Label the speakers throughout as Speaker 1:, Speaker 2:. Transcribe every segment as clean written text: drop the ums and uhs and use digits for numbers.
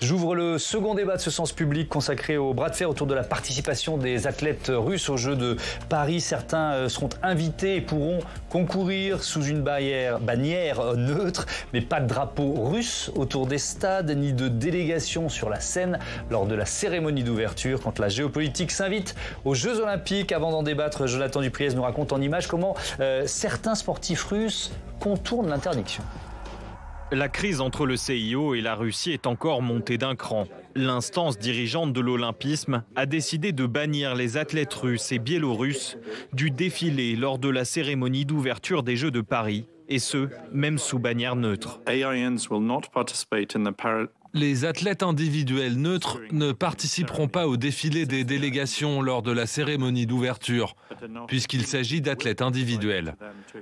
Speaker 1: J'ouvre le second débat de ce sens public consacré au bras de fer autour de la participation des athlètes russes aux Jeux de Paris. Certains seront invités et pourront concourir sous une bannière neutre, mais pas de drapeau russe autour des stades ni de délégation sur la scène lors de la cérémonie d'ouverture. Quand la géopolitique s'invite aux Jeux Olympiques, avant d'en débattre, Jonathan Dupriez nous raconte en images comment certains sportifs russes contournent l'interdiction.
Speaker 2: La crise entre le CIO et la Russie est encore montée d'un cran. L'instance dirigeante de l'Olympisme a décidé de bannir les athlètes russes et biélorusses du défilé lors de la cérémonie d'ouverture des Jeux de Paris, et ce, même sous bannière neutre.
Speaker 3: Les athlètes individuels neutres ne participeront pas au défilé des délégations lors de la cérémonie d'ouverture, puisqu'il s'agit d'athlètes individuels.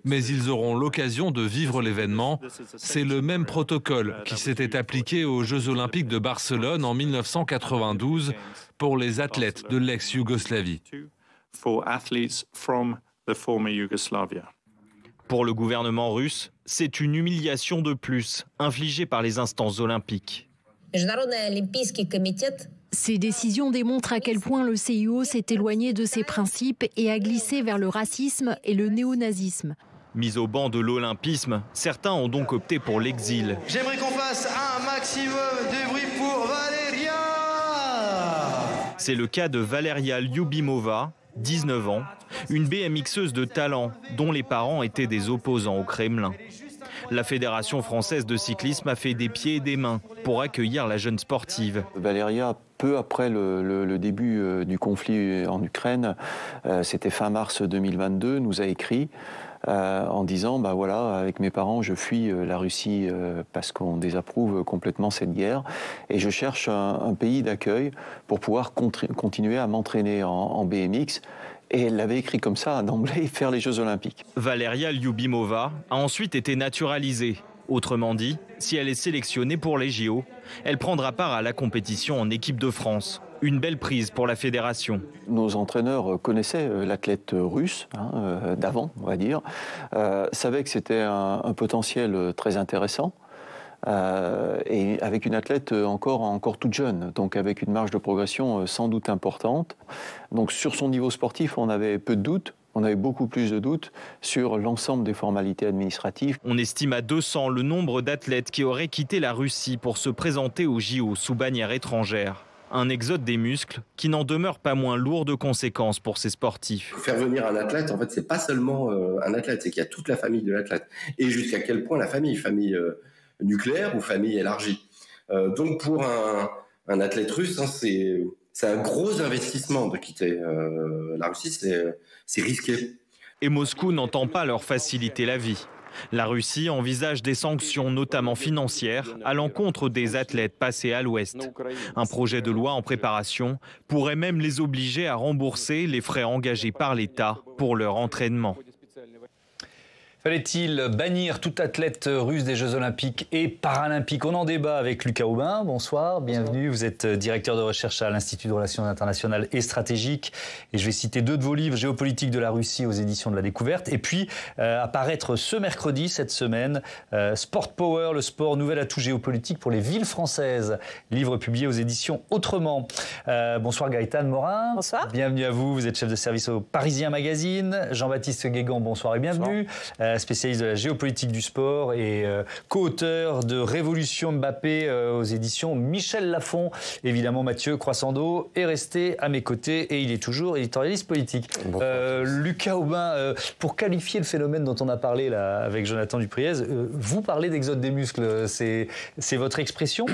Speaker 3: Mais ils auront l'occasion de vivre l'événement. C'est le même protocole qui s'était appliqué aux Jeux Olympiques de Barcelone en 1992 pour les athlètes de l'ex-Yougoslavie.
Speaker 2: Pour le gouvernement russe, c'est une humiliation de plus infligée par les instances olympiques.
Speaker 4: Ces décisions démontrent à quel point le CIO s'est éloigné de ses principes et a glissé vers le racisme et le néonazisme.
Speaker 2: Mis au banc de l'olympisme, certains ont donc opté pour l'exil.
Speaker 5: J'aimerais qu'on fasse un maximum de bruit pour Valeria.
Speaker 2: C'est le cas de Valeria Lyubimova, 19 ans, une BMXeuse de talent dont les parents étaient des opposants au Kremlin. La Fédération française de cyclisme a fait des pieds et des mains pour accueillir la jeune sportive.
Speaker 6: Valeria, peu après le début du conflit en Ukraine, c'était fin mars 2022, nous a écrit en disant voilà, avec mes parents je fuis la Russie parce qu'on désapprouve complètement cette guerre et je cherche un pays d'accueil pour pouvoir continuer à m'entraîner en BMX. Et elle l'avait écrit comme ça d'emblée, faire les Jeux Olympiques.
Speaker 2: Valeria Lyubimova a ensuite été naturalisée. Autrement dit, si elle est sélectionnée pour les JO, elle prendra part à la compétition en équipe de France. Une belle prise pour la fédération.
Speaker 6: Nos entraîneurs connaissaient l'athlète russe, d'avant, on va dire, savaient que c'était un potentiel très intéressant. Et avec une athlète encore toute jeune, donc avec une marge de progression sans doute importante. Donc sur son niveau sportif, on avait peu de doutes, on avait beaucoup plus de doutes sur l'ensemble des formalités administratives.
Speaker 2: On estime à 200 le nombre d'athlètes qui auraient quitté la Russie pour se présenter aux JO sous bannière étrangère. Un exode des muscles qui n'en demeure pas moins lourd de conséquences pour ces sportifs.
Speaker 7: Faire venir un athlète, en fait, c'est pas seulement un athlète, c'est qu'il y a toute la famille de l'athlète. Et jusqu'à quel point la famille nucléaire ou famille élargie. Donc pour un athlète russe, c'est un gros investissement de quitter la Russie, c'est risqué.
Speaker 2: Et Moscou n'entend pas leur faciliter la vie. La Russie envisage des sanctions, notamment financières, à l'encontre des athlètes passés à l'Ouest. Un projet de loi en préparation pourrait même les obliger à rembourser les frais engagés par l'État pour leur entraînement.
Speaker 1: Fallait-il bannir tout athlète russe des Jeux Olympiques et Paralympiques? On en débat avec Lucas Aubin. Bonsoir, bienvenue. Vous êtes directeur de recherche à l'Institut de Relations internationales et stratégiques. Et je vais citer deux de vos livres, Géopolitique de la Russie aux éditions de la Découverte. Et puis, apparaître ce mercredi, cette semaine, Sport Power, le sport, nouvel atout géopolitique pour les villes françaises. Livre publié aux éditions Autrement. Bonsoir Gaëtan Morin.
Speaker 8: Bonsoir.
Speaker 1: Bienvenue à vous. Vous êtes chef de service au Parisien Magazine. Jean-Baptiste Guégan, bonsoir et bienvenue. Spécialiste de la géopolitique du sport et co-auteur de Révolution Mbappé aux éditions Michel Lafon. Évidemment, Mathieu Croissando est resté à mes côtés et il est toujours éditorialiste politique. Lucas Aubin, pour qualifier le phénomène dont on a parlé là, avec Jonathan Dupriez, vous parlez d'exode des muscles, c'est votre expression.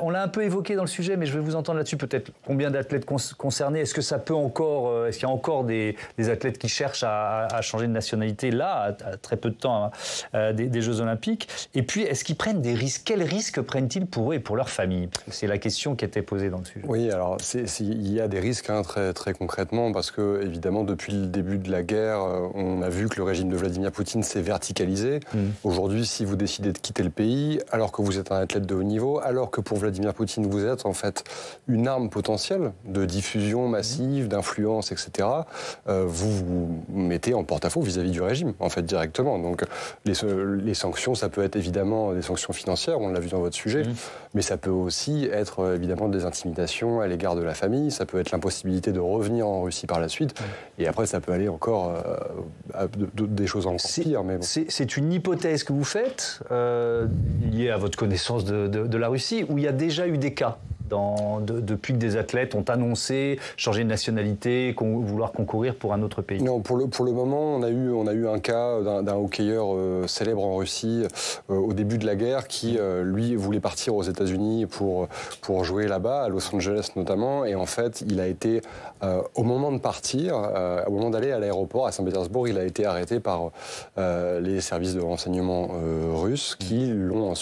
Speaker 1: On l'a un peu évoqué dans le sujet, mais je vais vous entendre là-dessus. Peut-être combien d'athlètes concernés? Est-ce que ça peut encore, est-ce qu'il y a encore des athlètes qui cherchent à changer de nationalité là, à très peu de temps des Jeux Olympiques? Et puis, est-ce qu'ils prennent des risques? Quels risques prennent-ils pour eux et pour leur famille? C'est la question qui était posée dans le sujet.
Speaker 9: Oui, alors il y a des risques très, très concrètement parce que, évidemment, depuis le début de la guerre, on a vu que le régime de Vladimir Poutine s'est verticalisé. Aujourd'hui, si vous décidez de quitter le pays, alors que vous êtes un athlète de haut niveau, alors que pour Vladimir Poutine, vous êtes en fait une arme potentielle de diffusion massive, d'influence, etc., vous vous mettez en porte-à-faux vis-à-vis du régime, en fait, directement. directement. Donc les sanctions, ça peut être évidemment des sanctions financières, on l'a vu dans votre sujet, mais ça peut aussi être évidemment des intimidations à l'égard de la famille, ça peut être l'impossibilité de revenir en Russie par la suite, et après ça peut aller encore à des choses encore pires. Mais bon.
Speaker 1: C'est une hypothèse que vous faites, liée à votre connaissance de la Russie, où il y a déjà eu des cas depuis que des athlètes ont annoncé changer de nationalité, vouloir concourir pour un autre pays? Non,
Speaker 9: pour le moment, on a eu un cas d'un hockeyeur célèbre en Russie au début de la guerre qui, lui, voulait partir aux États-Unis pour jouer là-bas, à Los Angeles notamment, et en fait, il a été, au moment de partir, au moment d'aller à l'aéroport à Saint-Pétersbourg, il a été arrêté par les services de renseignement russes qui l'ont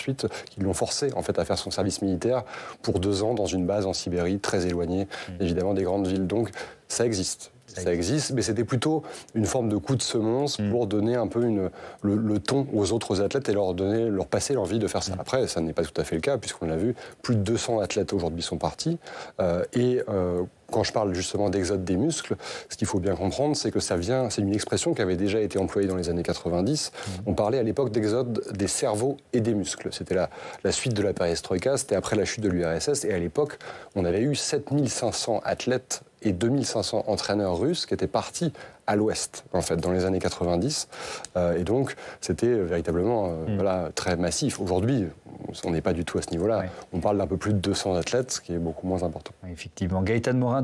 Speaker 9: forcé en fait à faire son service militaire pour 2 ans dans une base en Sibérie, très éloignée, évidemment, des grandes villes. Donc, ça existe. Ça existe, mais c'était plutôt une forme de coup de semonce pour donner un peu le ton aux autres athlètes et leur passer l'envie de faire ça. Après, ça n'est pas tout à fait le cas, puisqu'on l'a vu, plus de 200 athlètes aujourd'hui sont partis. Quand je parle justement d'exode des muscles, ce qu'il faut bien comprendre, c'est que c'est une expression qui avait déjà été employée dans les années 90. On parlait à l'époque d'exode des cerveaux et des muscles. C'était la suite de la perestroïka, c'était après la chute de l'URSS. Et à l'époque, on avait eu 7500 athlètes et 2500 entraîneurs russes qui étaient partis à l'ouest, en fait, dans les années 90. Et donc, c'était véritablement très massif. Aujourd'hui, on n'est pas du tout à ce niveau-là. Ouais. On parle d'un peu plus de 200 athlètes, ce qui est beaucoup moins important.
Speaker 1: Effectivement. Gaëtan Morin,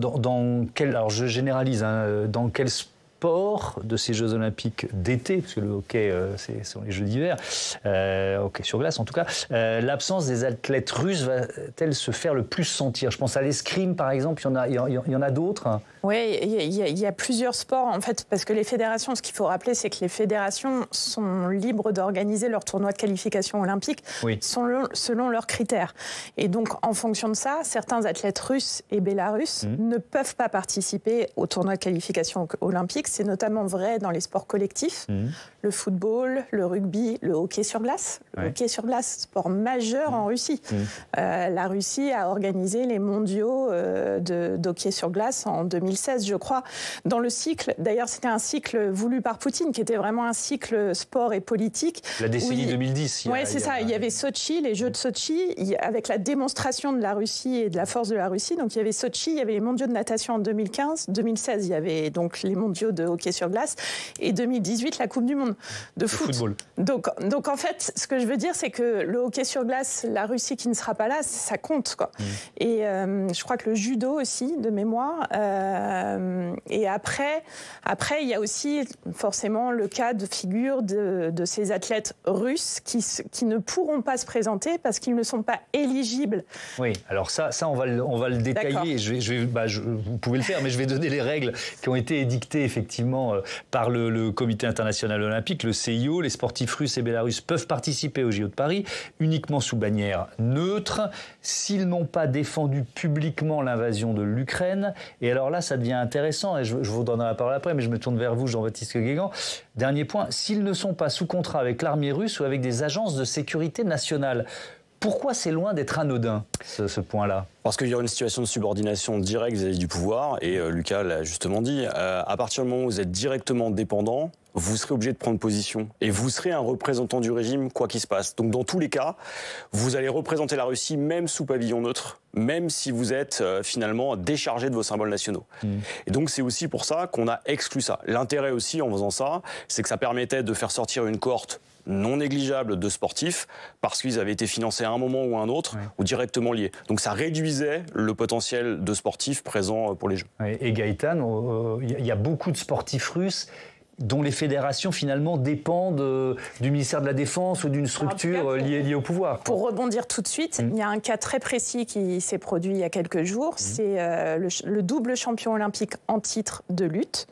Speaker 1: alors je généralise, dans quel sport de ces Jeux Olympiques d'été, parce que le hockey, ce sont les Jeux d'hiver, hockey sur glace en tout cas, l'absence des athlètes russes va-t-elle se faire le plus sentir? Je pense à l'escrime, par exemple, il y en a d'autres.
Speaker 8: Oui, il y a plusieurs sports, en fait, parce que les fédérations, ce qu'il faut rappeler, c'est que les fédérations sont libres d'organiser leurs tournois de qualification olympique selon leurs critères. Et donc, en fonction de ça, certains athlètes russes et bélarusses ne peuvent pas participer aux tournois de qualification olympique. C'est notamment vrai dans les sports collectifs, le football, le rugby, le hockey sur glace. Le hockey sur glace, sport majeur en Russie. La Russie a organisé les mondiaux d'hockey sur glace en 2016, je crois, dans le cycle. D'ailleurs, c'était un cycle voulu par Poutine, qui était vraiment un cycle sport et politique.
Speaker 1: La décennie 2010.
Speaker 8: Oui, c'est ça. Il y avait Sotchi, les Jeux de Sotchi, avec la démonstration de la Russie et de la force de la Russie. Donc, il y avait Sotchi, il y avait les mondiaux de natation en 2015. 2016, il y avait donc les mondiaux de hockey sur glace. Et 2018, la Coupe du Monde de football. Donc, en fait, ce que je veux dire, c'est que le hockey sur glace, la Russie qui ne sera pas là, ça compte, quoi. Et je crois que le judo aussi, de mémoire. Et après, il y a aussi forcément le cas de figure de ces athlètes russes qui ne pourront pas se présenter parce qu'ils ne sont pas éligibles.
Speaker 1: Oui, alors ça on va le détailler. Vous pouvez le faire, mais je vais donner les règles qui ont été édictées effectivement par le Comité international olympique, le CIO. Les sportifs russes et bélarusses peuvent participer aux JO de Paris uniquement sous bannière neutre s'ils n'ont pas défendu publiquement l'invasion de l'Ukraine. Et alors là, ça devient intéressant, et je vous donnerai la parole après, mais je me tourne vers vous, Jean-Baptiste Guégan. Dernier point, s'ils ne sont pas sous contrat avec l'armée russe ou avec des agences de sécurité nationale, pourquoi c'est loin d'être anodin, ce point-là?
Speaker 10: Parce qu'il y a une situation de subordination directe vis-à-vis du pouvoir, et Lucas l'a justement dit, à partir du moment où vous êtes directement dépendant, vous serez obligé de prendre position. Et vous serez un représentant du régime, quoi qu'il se passe. Donc dans tous les cas, vous allez représenter la Russie, même sous pavillon neutre, même si vous êtes finalement déchargé de vos symboles nationaux. Et donc c'est aussi pour ça qu'on a exclu ça. L'intérêt aussi en faisant ça, c'est que ça permettait de faire sortir une cohorte non négligeable de sportifs parce qu'ils avaient été financés à un moment ou à un autre ou directement liés. Donc ça réduisait le potentiel de sportifs présents pour les Jeux.
Speaker 1: Et Gaëtan, il y a beaucoup de sportifs russes dont les fédérations finalement dépendent du ministère de la Défense ou d'une structure liée au pouvoir.
Speaker 8: Pour rebondir tout de suite, il y a un cas très précis qui s'est produit il y a quelques jours. C'est le double champion olympique en titre de lutte,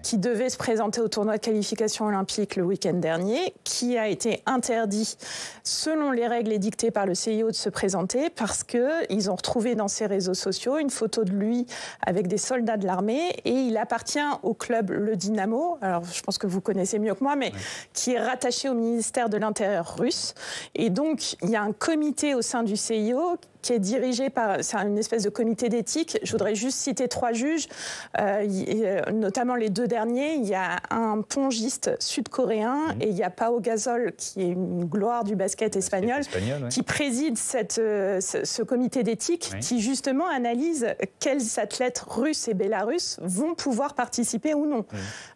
Speaker 8: qui devait se présenter au tournoi de qualification olympique le week-end dernier, qui a été interdit, selon les règles édictées par le CIO, de se présenter parce qu'ils ont retrouvé dans ses réseaux sociaux une photo de lui avec des soldats de l'armée, et il appartient au club Le Dynamo, alors je pense que vous connaissez mieux que moi, mais qui est rattaché au ministère de l'Intérieur russe. Et donc, il y a un comité au sein du CIO qui est dirigé par une espèce de comité d'éthique. Je voudrais juste citer 3 juges, notamment les 2 derniers. Il y a un pongiste sud-coréen et il y a Pau Gasol, qui est une gloire du basket espagnol, qui préside ce comité d'éthique qui justement analyse quels athlètes russes et bélarusses vont pouvoir participer ou non,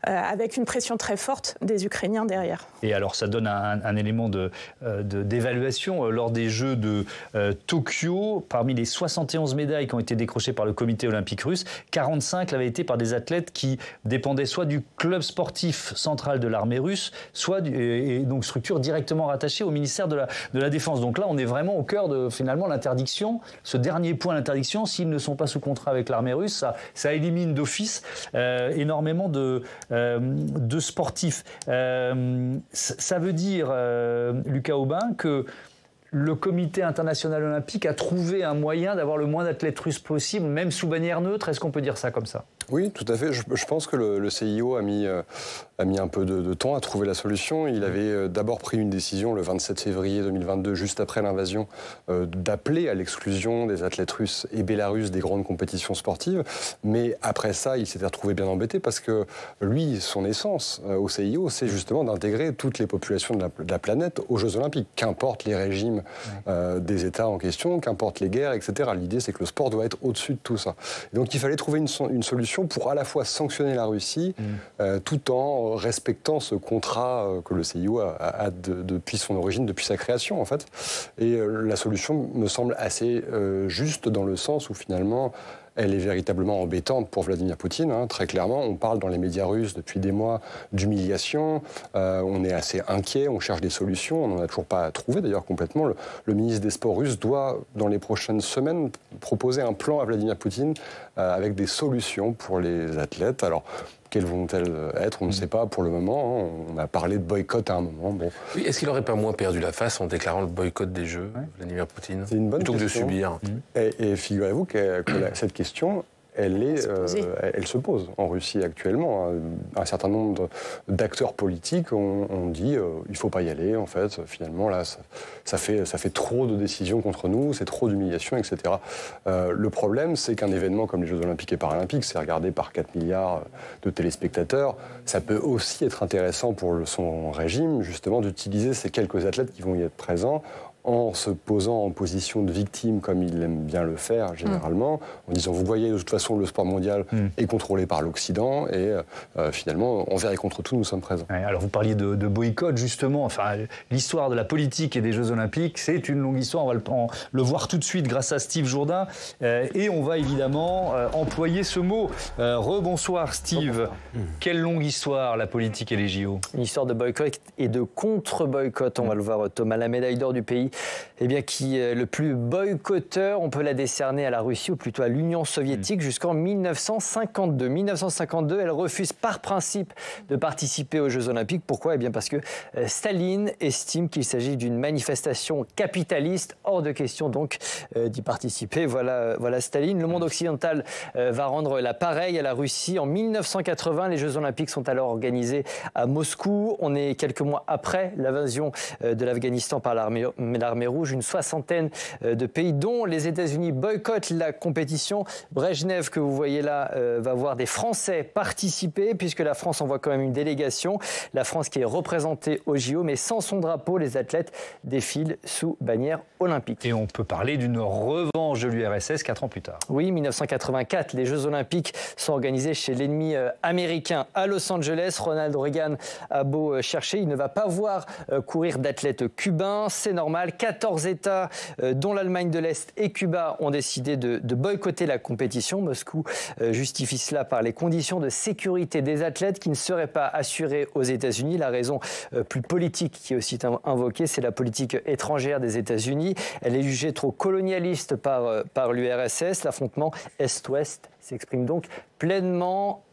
Speaker 8: avec une pression très forte des Ukrainiens derrière.
Speaker 1: Et alors ça donne un élément d'évaluation lors des Jeux de Tokyo. Parmi les 71 médailles qui ont été décrochées par le comité olympique russe, 45 l'avaient été par des athlètes qui dépendaient soit du club sportif central de l'armée russe, soit et donc structure directement rattachée au ministère de la Défense. Donc là, on est vraiment au cœur de finalement l'interdiction. Ce dernier point, l'interdiction, s'ils ne sont pas sous contrat avec l'armée russe, ça élimine d'office énormément de sportifs. Ça veut dire, Lucas Aubin, que le comité international olympique a trouvé un moyen d'avoir le moins d'athlètes russes possible, même sous bannière neutre. Est-ce qu'on peut dire ça comme ça ?
Speaker 9: Oui, tout à fait. Je pense que le CIO a mis un peu de temps à trouver la solution. Il avait d'abord pris une décision le 27 février 2022, juste après l'invasion, d'appeler à l'exclusion des athlètes russes et bélarusses des grandes compétitions sportives. Mais après ça, il s'était retrouvé bien embêté parce que lui, son essence au CIO, c'est justement d'intégrer toutes les populations de la planète aux Jeux Olympiques, qu'importe les régimes des États en question, qu'importe les guerres, etc. L'idée, c'est que le sport doit être au-dessus de tout ça. Et donc, il fallait trouver une solution pour à la fois sanctionner la Russie, tout en respectant ce contrat que le CIO a depuis son origine, depuis sa création, en fait. Et la solution me semble assez juste dans le sens où, finalement, elle est véritablement embêtante pour Vladimir Poutine, très clairement. On parle dans les médias russes depuis des mois d'humiliation, on est assez inquiet, on cherche des solutions, on n'en a toujours pas trouvé d'ailleurs complètement. Le ministre des Sports russe doit, dans les prochaines semaines, proposer un plan à Vladimir Poutine avec des solutions pour les athlètes. Alors, quelles vont-elles être ? On ne sait pas pour le moment. On a parlé de boycott à un moment. Bon.
Speaker 11: Oui, est-ce qu'il n'aurait pas moins perdu la face en déclarant le boycott des Jeux, Vladimir Poutine ?
Speaker 9: C'est une bonne
Speaker 11: question.
Speaker 9: Plutôt que de subir. Et figurez-vous que cette question, elle se pose en Russie actuellement. Un certain nombre d'acteurs politiques ont dit il ne faut pas y aller, en fait. Finalement, là, ça fait trop de décisions contre nous, c'est trop d'humiliation, etc. Le problème, c'est qu'un événement comme les Jeux Olympiques et Paralympiques, c'est regardé par 4 milliards de téléspectateurs. Ça peut aussi être intéressant pour son régime, justement, d'utiliser ces quelques athlètes qui vont y être présents en se posant en position de victime, comme il aime bien le faire généralement, en disant vous voyez de toute façon le sport mondial est contrôlé par l'Occident et finalement envers et contre tout nous sommes présents.
Speaker 1: Ouais, alors vous parliez de boycott justement, enfin l'histoire de la politique et des Jeux Olympiques, c'est une longue histoire, on va le voir tout de suite grâce à Steve Jourdain et on va évidemment employer ce mot. Rebonsoir Steve, quelle longue histoire la politique et les JO.
Speaker 12: Une histoire de boycott et de contre-boycott, on va le voir Thomas, la médaille d'or du pays qui est le plus boycotteur, on peut la décerner à la Russie ou plutôt à l'Union soviétique jusqu'en 1952. 1952, elle refuse par principe de participer aux Jeux Olympiques. Pourquoi ? Parce que Staline estime qu'il s'agit d'une manifestation capitaliste, hors de question donc d'y participer. Voilà Staline. Le monde occidental va rendre la pareille à la Russie. En 1980, les Jeux Olympiques sont alors organisés à Moscou. On est quelques mois après l'invasion de l'Afghanistan par l'armée rouge. Une soixantaine de pays, dont les États-Unis, boycottent la compétition. Brejnev, que vous voyez là, va voir des Français participer, puisque la France envoie quand même une délégation. La France qui est représentée au JO, mais sans son drapeau, les athlètes défilent sous bannière olympique.
Speaker 1: Et on peut parler d'une revanche de l'URSS 4 ans plus tard.
Speaker 12: Oui, 1984, les Jeux Olympiques sont organisés chez l'ennemi américain à Los Angeles. Ronald Reagan a beau chercher, il ne va pas voir courir d'athlètes cubains. C'est normal. 14 États, dont l'Allemagne de l'Est et Cuba, ont décidé de boycotter la compétition. Moscou justifie cela par les conditions de sécurité des athlètes qui ne seraient pas assurées aux États-Unis. La raison plus politique qui est aussi invoquée, c'est la politique étrangère des États-Unis. Elle est jugée trop colonialiste par l'URSS. L'affrontement Est-Ouest s'exprime donc pleinement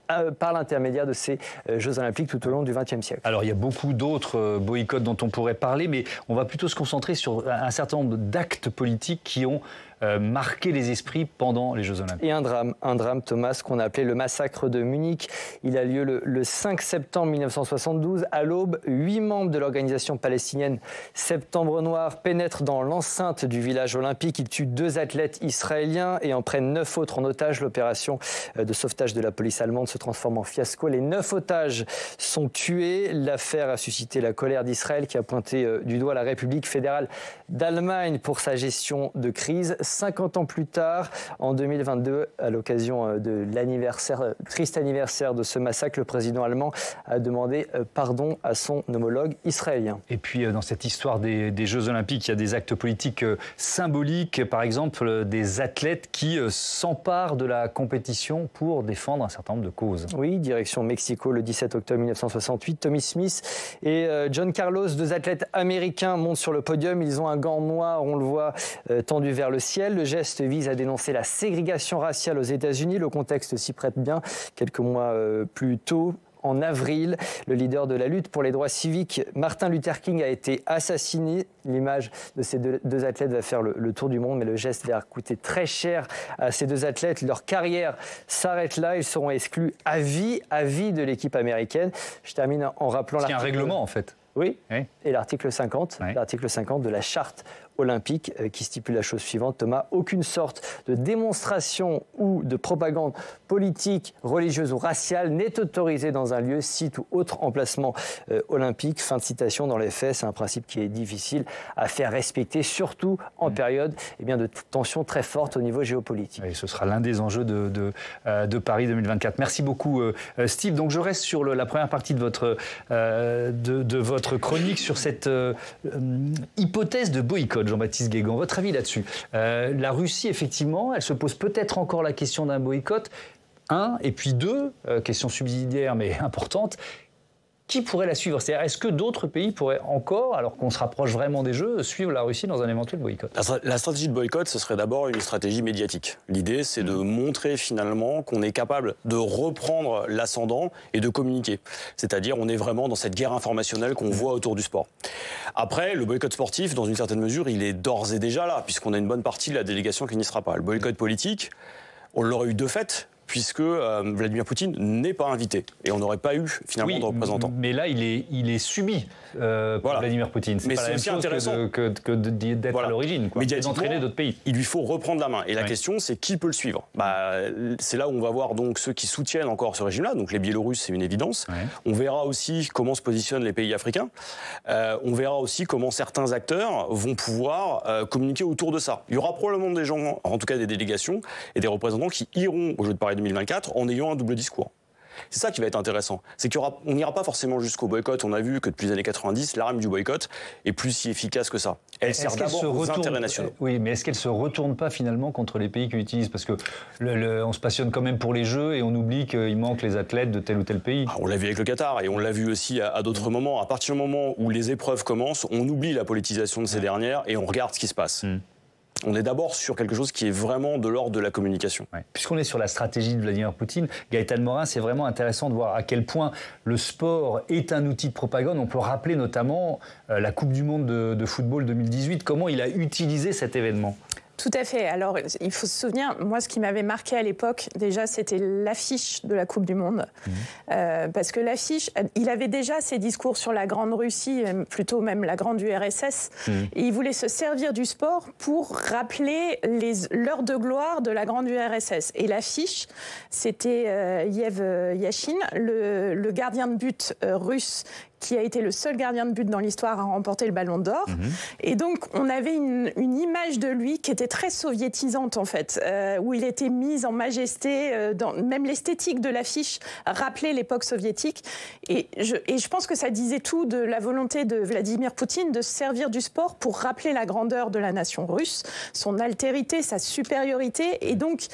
Speaker 12: par l'intermédiaire de ces Jeux Olympiques tout au long du XXe siècle.
Speaker 1: Alors il y a beaucoup d'autres boycotts dont on pourrait parler, mais on va plutôt se concentrer sur un certain nombre d'actes politiques qui ont marqué les esprits pendant les Jeux Olympiques.
Speaker 12: Et un drame, Thomas, qu'on a appelé le massacre de Munich. Il a lieu le 5 septembre 1972. À l'aube, 8 membres de l'organisation palestinienne Septembre Noir pénètrent dans l'enceinte du village olympique. Ils tuent 2 athlètes israéliens et en prennent 9 autres en otage. L'opération de sauvetage de la police allemande se transforme en fiasco. Les 9 otages sont tués. L'affaire a suscité la colère d'Israël qui a pointé du doigt la République fédérale d'Allemagne pour sa gestion de crise. 50 ans plus tard, en 2022, à l'occasion de l'anniversaire, triste anniversaire de ce massacre, le président allemand a demandé pardon à son homologue israélien.
Speaker 1: Et puis dans cette histoire des Jeux Olympiques, il y a des actes politiques symboliques, par exemple des athlètes qui s'emparent de la compétition pour défendre un certain nombre de causes.
Speaker 12: Oui, direction Mexico le 17 octobre 1968. Tommy Smith et John Carlos, 2 athlètes américains, montent sur le podium. Ils ont un gant noir, on le voit, tendu vers le ciel. Le geste vise à dénoncer la ségrégation raciale aux États-Unis. Le contexte s'y prête bien. Quelques mois plus tôt, en avril, le leader de la lutte pour les droits civiques, Martin Luther King, a été assassiné. L'image de ces deux athlètes va faire le tour du monde, mais le geste va coûter très cher à ces 2 athlètes. Leur carrière s'arrête là. Ils seront exclus à vie de l'équipe américaine. Je termine en rappelant
Speaker 1: l'article. C'est un règlement, en fait.
Speaker 12: Oui, et l'article 50, l'article 50 de la charte olympique qui stipule la chose suivante, Thomas: aucune sorte de démonstration ou de propagande politique, religieuse ou raciale n'est autorisée dans un lieu, site ou autre emplacement olympique. Fin de citation. Dans les faits, c'est un principe qui est difficile à faire respecter, surtout en période de tensions très fortes au niveau géopolitique.
Speaker 1: Et ce sera l'un des enjeux de Paris 2024. Merci beaucoup Steve. Donc je reste sur la première partie de votre chronique sur cette hypothèse de boycott. Jean-Baptiste Guégan, votre avis là-dessus? La Russie, effectivement, elle se pose peut-être encore la question d'un boycott. 1, et puis 2, question subsidiaire mais importante, qui pourrait la suivre? C'est-à-dire, est-ce que d'autres pays pourraient encore, alors qu'on se rapproche vraiment des Jeux, suivre la Russie dans un éventuel boycott?
Speaker 10: La stratégie de boycott, ce serait d'abord une stratégie médiatique. L'idée, c'est de montrer finalement qu'on est capable de reprendre l'ascendant et de communiquer. C'est-à-dire, on est vraiment dans cette guerre informationnelle qu'on voit autour du sport. Après, le boycott sportif, dans une certaine mesure, il est d'ores et déjà là, puisqu'on a une bonne partie de la délégation qui n'y sera pas. Le boycott politique, on l'aurait eu de fait, puisque Vladimir Poutine n'est pas invité. Et on n'aurait pas eu finalement de représentant.
Speaker 1: Mais là, il est subi par Vladimir Poutine. C'est pas la même chose que d'être à l'origine, d'entraîner d'autres pays.
Speaker 10: Il lui faut reprendre la main. Et la question, c'est qui peut le suivre? C'est là où on va voir donc ceux qui soutiennent encore ce régime-là. Donc les Biélorusses, c'est une évidence. On verra aussi comment se positionnent les pays africains. On verra aussi comment certains acteurs vont pouvoir communiquer autour de ça. Il y aura probablement des gens, en tout cas des délégations et des représentants qui iront aux Jeux de Paris 2024 en ayant un double discours. C'est ça qui va être intéressant. C'est qu'on n'ira pas forcément jusqu'au boycott. On a vu que depuis les années 90, l'arme du boycott est plus si efficace que ça. Elle sert d'abord aux intérêts nationaux.
Speaker 1: Oui, mais est-ce qu'elle ne se retourne pas finalement contre les pays qui l'utilisent? Parce que on se passionne quand même pour les Jeux et on oublie qu'il manque les athlètes de tel ou tel pays.
Speaker 10: On l'a vu avec le Qatar et on l'a vu aussi à d'autres moments. À partir du moment où les épreuves commencent, on oublie la politisation de ces dernières et on regarde ce qui se passe. On est d'abord sur quelque chose qui est vraiment de l'ordre de la communication.
Speaker 1: Puisqu'on est sur la stratégie de Vladimir Poutine, Gaëtan Morin, c'est vraiment intéressant de voir à quel point le sport est un outil de propagande. On peut rappeler notamment la Coupe du Monde de football 2018, comment il a utilisé cet événement.
Speaker 8: Tout à fait. Alors, il faut se souvenir, moi, ce qui m'avait marqué à l'époque, déjà, c'était l'affiche de la Coupe du Monde. Parce que l'affiche, il avait déjà ses discours sur la Grande Russie, plutôt même la Grande URSS. Et il voulait se servir du sport pour rappeler l'heure de gloire de la Grande URSS. Et l'affiche, c'était Yev Yashin, le gardien de but russe, qui a été le seul gardien de but dans l'histoire à remporter le Ballon d'Or. Et donc, on avait une image de lui qui était très soviétisante, en fait, où il était mis en majesté, même l'esthétique de l'affiche rappelait l'époque soviétique. Et je pense que ça disait tout de la volonté de Vladimir Poutine de se servir du sport pour rappeler la grandeur de la nation russe, son altérité, sa supériorité, et donc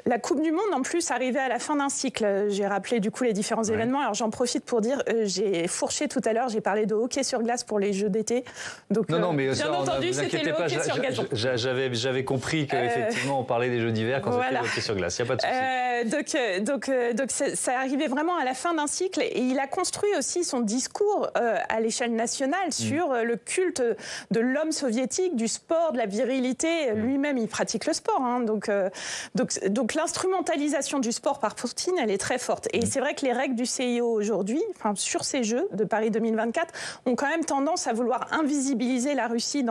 Speaker 8: La Coupe du Monde, en plus, arrivait à la fin d'un cycle. J'ai rappelé du coup les différents événements. Alors j'en profite pour dire, j'ai fourché tout à l'heure, j'ai parlé de hockey sur glace pour les Jeux d'été. Donc,
Speaker 1: non, mais
Speaker 8: bien entendu, c'était le hockey sur gazon.
Speaker 1: J'avais compris qu'effectivement, on parlait des Jeux d'hiver quand c'était le hockey sur glace. Il n'y a pas de souci.
Speaker 8: Donc ça arrivait vraiment à la fin d'un cycle. Et il a construit aussi son discours à l'échelle nationale sur le culte de l'homme soviétique, du sport, de la virilité. Lui-même, il pratique le sport. Hein. Donc l'instrumentalisation du sport par Poutine, elle est très forte. Et c'est vrai que les règles du CIO aujourd'hui, sur ces Jeux de Paris 2024, ont quand même tendance à vouloir invisibiliser la Russie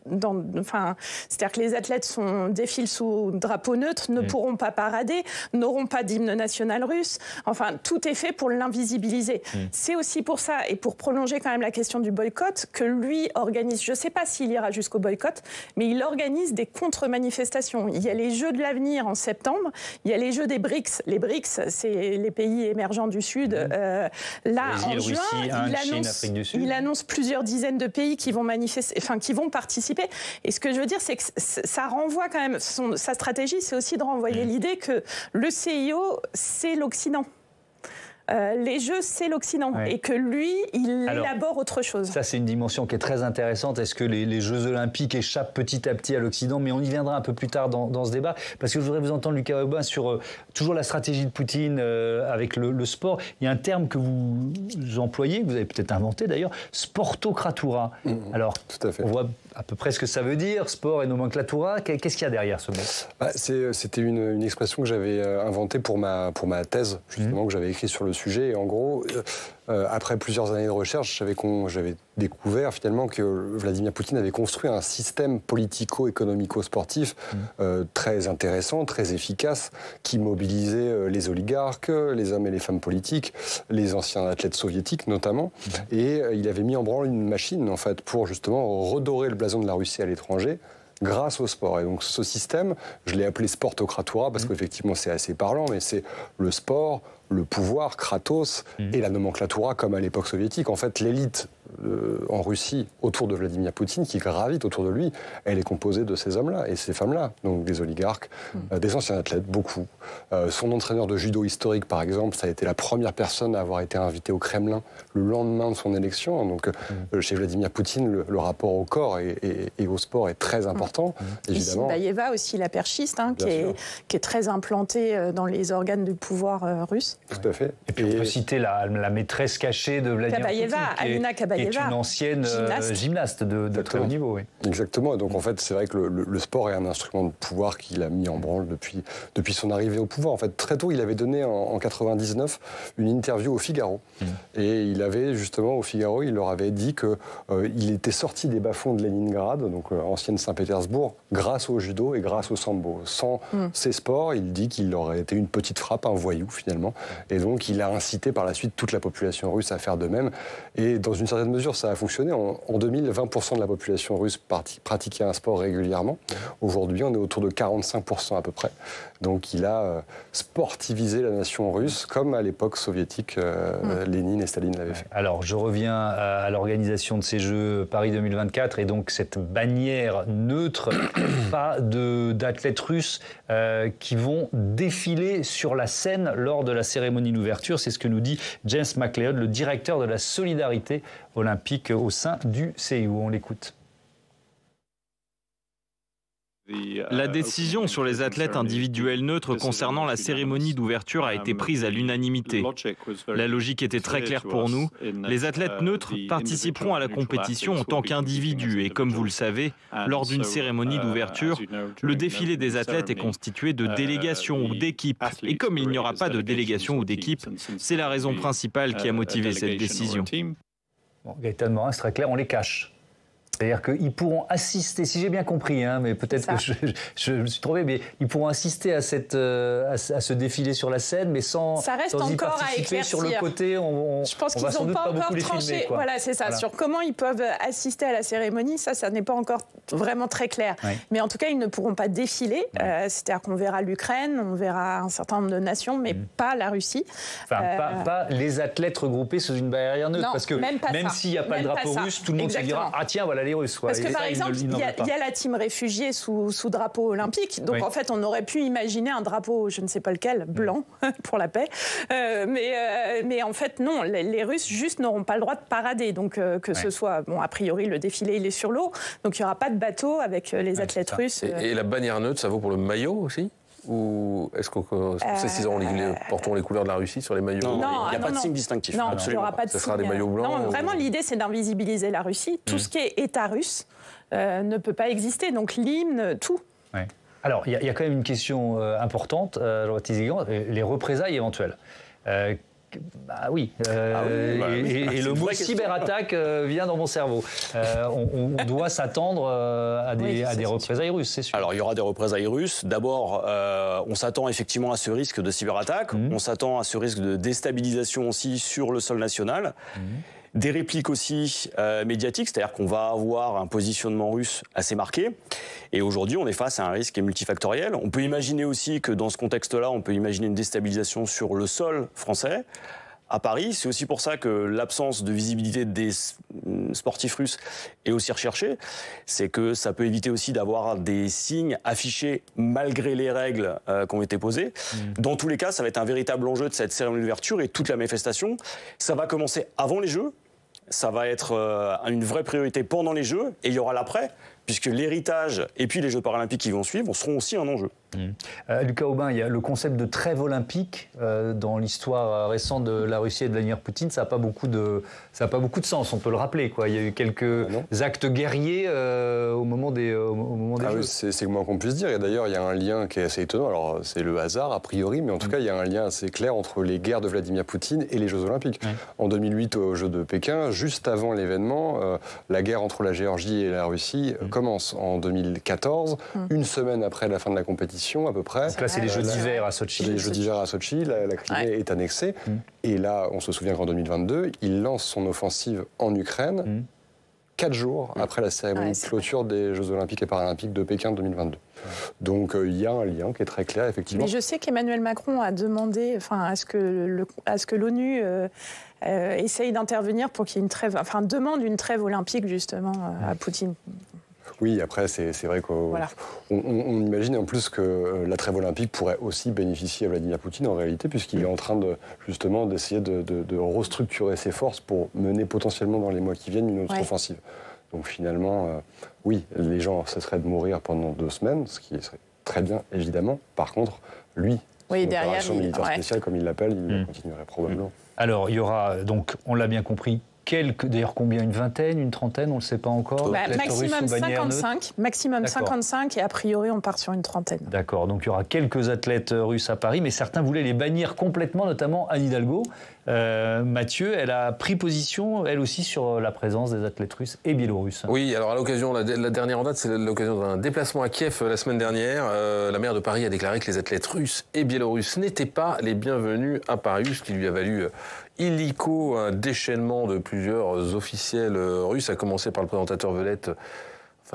Speaker 8: c'est-à-dire que les athlètes défilent sous drapeau neutre, ne pourront pas parader, n'auront pas d'hymne national russe. Enfin, tout est fait pour l'invisibiliser. C'est aussi pour ça, et pour prolonger quand même la question du boycott, que lui organise, je ne sais pas s'il ira jusqu'au boycott, mais il organise des contre-manifestations. Il y a les Jeux de l'avenir en septembre, il y a les Jeux des BRICS. Les BRICS, c'est les pays émergents du Sud. Là,
Speaker 1: Brésil,
Speaker 8: en juin,
Speaker 1: Russie, Inde, Chine, Afrique du Sud.
Speaker 8: Il annonce plusieurs dizaines de pays qui vont qui vont participer. Et ce que je veux dire, c'est que ça renvoie quand même, sa stratégie, c'est aussi de renvoyer l'idée que le CIO, c'est l'Occident. Les Jeux, c'est l'Occident. Et que lui, il élabore autre chose.
Speaker 1: Ça, c'est une dimension qui est très intéressante. Est-ce que les Jeux Olympiques échappent petit à petit à l'Occident? Mais on y viendra un peu plus tard dans ce débat. Parce que je voudrais vous entendre, Lucas Aubin, sur toujours la stratégie de Poutine avec le sport. Il y a un terme que vous employez, que vous avez peut-être inventé d'ailleurs, sportocratura. Alors, tout à fait. On voit à peu près ce que ça veut dire, sport et nomenclatura. Qu'est-ce qu'il y a derrière ce mot?
Speaker 9: C'était une expression que j'avais inventée pour ma thèse, justement, que j'avais écrite sur le sujet. Et en gros, après plusieurs années de recherche, j'avais découvert finalement que Vladimir Poutine avait construit un système politico-économico-sportif très intéressant, très efficace, qui mobilisait les oligarques, les hommes et les femmes politiques, les anciens athlètes soviétiques notamment. Et il avait mis en branle une machine, en fait, pour justement redorer le blason de la Russie à l'étranger, grâce au sport. Et donc ce système, je l'ai appelé sportocratura parce qu'effectivement c'est assez parlant, mais c'est le sport, le pouvoir, Kratos, et la nomenclatura comme à l'époque soviétique. En fait, l'élite en Russie autour de Vladimir Poutine, qui gravite autour de lui, elle est composée de ces hommes-là et ces femmes-là. Donc des oligarques, des anciens athlètes, beaucoup. Son entraîneur de judo historique, par exemple, ça a été la première personne à avoir été invitée au Kremlin le lendemain de son élection. Donc chez Vladimir Poutine, le rapport au corps et au sport est très important, évidemment.
Speaker 8: Et Baïeva aussi, la perchiste, qui est très implantée dans les organes du pouvoir russe.
Speaker 9: Tout à fait.
Speaker 1: Et puis on peut citer la maîtresse cachée de Vladimir Poutine,
Speaker 8: Alina Kabaeva,
Speaker 1: qui est une ancienne gymnaste de très haut niveau. Oui.
Speaker 9: Exactement. Et donc en fait, c'est vrai que le sport est un instrument de pouvoir qu'il a mis en branle depuis son arrivée au pouvoir. En fait, très tôt, il avait donné en 99 une interview au Figaro. Et il avait justement au Figaro, il leur avait dit qu'il était sorti des bas-fonds de Leningrad, donc ancienne Saint-Pétersbourg, grâce au judo et grâce au sambo. Sans ces sports, il dit qu'il aurait été une petite frappe, un voyou finalement. Et donc il a incité par la suite toute la population russe à faire de même. Et dans une certaine mesure, ça a fonctionné. En 2000, 20% de la population russe pratiquait un sport régulièrement. Aujourd'hui, on est autour de 45% à peu près. Donc il a sportivisé la nation russe, comme à l'époque soviétique, Lénine et Staline l'avaient fait.
Speaker 1: Alors, je reviens à l'organisation de ces Jeux Paris 2024, et donc cette bannière neutre, pas d'athlètes russes qui vont défiler sur la scène lors de la cérémonie d'ouverture. C'est ce que nous dit James McLeod, le directeur de la solidarité olympique au sein du CIO. On l'écoute.
Speaker 2: La décision sur les athlètes individuels neutres concernant la cérémonie d'ouverture a été prise à l'unanimité. La logique était très claire pour nous. Les athlètes neutres participeront à la compétition en tant qu'individus et comme vous le savez, lors d'une cérémonie d'ouverture, le défilé des athlètes est constitué de délégations ou d'équipes. Et comme il n'y aura pas de délégation ou d'équipe, c'est la raison principale qui a motivé cette décision.
Speaker 1: Bon, Gaëtan Morin, c'est très clair, on les cache. C'est-à-dire qu'ils pourront assister, si j'ai bien compris, mais peut-être que je me suis trompé, mais ils pourront assister à ce défilé sur la scène, mais sans y participer. Sur le côté,
Speaker 8: je pense qu'ils n'ont pas encore tranché. Voilà, c'est ça. Voilà. Sur comment ils peuvent assister à la cérémonie, ça n'est pas encore vraiment très clair. Oui. Mais en tout cas, ils ne pourront pas défiler. C'est-à-dire qu'on verra l'Ukraine, on verra un certain nombre de nations, mais pas la Russie.
Speaker 1: Enfin, pas les athlètes regroupés sous une barrière neutre.
Speaker 8: Non,
Speaker 1: parce que même s'il n'y a pas le drapeau russe, tout le monde se dira « Ah tiens, voilà les Russes. Quoi.
Speaker 8: Parce que par exemple, il y a la team réfugiés sous drapeau olympique. Donc en fait, on aurait pu imaginer un drapeau, je ne sais pas lequel, blanc, pour la paix. Mais en fait, non, les Russes juste n'auront pas le droit de parader. Donc que ce soit, bon, a priori, le défilé, il est sur l'eau. Donc il n'y aura pas de bateau avec les athlètes russes.
Speaker 11: Et la bannière neutre, ça vaut pour le maillot aussi ? Ou est-ce qu'on sait s'ils porteront les couleurs de la Russie sur les maillots?
Speaker 10: Non, il n'y a pas de signe distinctif.
Speaker 8: Non, il n'y aura pas de
Speaker 11: signe. Ce
Speaker 8: signe.
Speaker 11: sera des maillots blancs.
Speaker 8: Non, vraiment, l'idée, c'est d'invisibiliser la Russie. Tout ce qui est État russe ne peut pas exister. Donc l'hymne, tout.
Speaker 1: Ouais. Alors, il y a quand même une question importante, Jean-Baptiste Guégan, les représailles éventuelles. Bah oui, et le mot cyberattaque vient dans mon cerveau. On doit s'attendre à des représailles russes, c'est sûr.
Speaker 10: Alors il y aura des représailles russes. D'abord, on s'attend effectivement à ce risque de cyberattaque. On s'attend à ce risque de déstabilisation aussi sur le sol national. Des répliques aussi médiatiques, c'est-à-dire qu'on va avoir un positionnement russe assez marqué. Et aujourd'hui, on est face à un risque qui est multifactoriel. On peut imaginer aussi que dans ce contexte-là, on peut imaginer une déstabilisation sur le sol français. À Paris, c'est aussi pour ça que l'absence de visibilité des sportifs russes est aussi recherchée. C'est que ça peut éviter aussi d'avoir des signes affichés malgré les règles qui ont été posées. Dans tous les cas, ça va être un véritable enjeu de cette cérémonie d'ouverture et toute la manifestation. Ça va commencer avant les Jeux. Ça va être une vraie priorité pendant les Jeux. Et il y aura l'après, puisque l'héritage et puis les Jeux paralympiques qui vont suivre seront aussi un enjeu.
Speaker 1: Lucas Aubin, il y a le concept de trêve olympique dans l'histoire récente de la Russie et de Vladimir Poutine. Ça n'a pas beaucoup de sens, on peut le rappeler, quoi. Il y a eu quelques actes guerriers au moment des Jeux.
Speaker 9: Oui, c'est le moins qu'on puisse dire. Et d'ailleurs, il y a un lien qui est assez étonnant. Alors, c'est le hasard, a priori, mais en tout cas, il y a un lien assez clair entre les guerres de Vladimir Poutine et les Jeux olympiques. En 2008, aux Jeux de Pékin, juste avant l'événement, la guerre entre la Géorgie et la Russie commence. En 2014, une semaine après la fin de la compétition, à peu près.
Speaker 1: Donc là, c'est les Jeux d'hiver à Sotchi.
Speaker 9: Les Jeux d'hiver à Sotchi, la Crimée est annexée. Et là, on se souvient qu'en 2022, il lance son offensive en Ukraine, 4 jours après la cérémonie de clôture des Jeux Olympiques et Paralympiques de Pékin 2022. Donc il y a un lien qui est très clair, effectivement.
Speaker 8: Mais je sais qu'Emmanuel Macron a demandé à ce que l'ONU essaye d'intervenir pour qu'il y ait une trêve, demande une trêve olympique, justement, à Poutine.
Speaker 9: Oui, après, c'est vrai qu'on on imagine en plus que la trêve olympique pourrait aussi bénéficier à Vladimir Poutine, en réalité, puisqu'il est en train d'essayer de restructurer ses forces pour mener potentiellement dans les mois qui viennent une autre offensive. Donc finalement, oui, les gens cesseraient de mourir pendant 2 semaines, ce qui serait très bien, évidemment. Par contre, lui, son opération militaire spéciale, comme il l'appelle, il continuerait probablement.
Speaker 1: Alors, il y aura, donc, on l'a bien compris, d'ailleurs combien, une vingtaine, une trentaine, on ne le sait pas encore.
Speaker 8: Maximum 55, maximum 55 et a priori on part sur une trentaine.
Speaker 1: D'accord, donc il y aura quelques athlètes russes à Paris, mais certains voulaient les bannir complètement, notamment Anne Hidalgo. Mathieu, elle a pris position, elle aussi, sur la présence des athlètes russes et biélorusses.
Speaker 11: Oui, alors à l'occasion, la dernière en date, c'est l'occasion d'un déplacement à Kiev la semaine dernière. La maire de Paris a déclaré que les athlètes russes et biélorusses n'étaient pas les bienvenus à Paris, ce qui lui a valu illico un déchaînement de plusieurs officiels russes, à commencer par le présentateur vedette,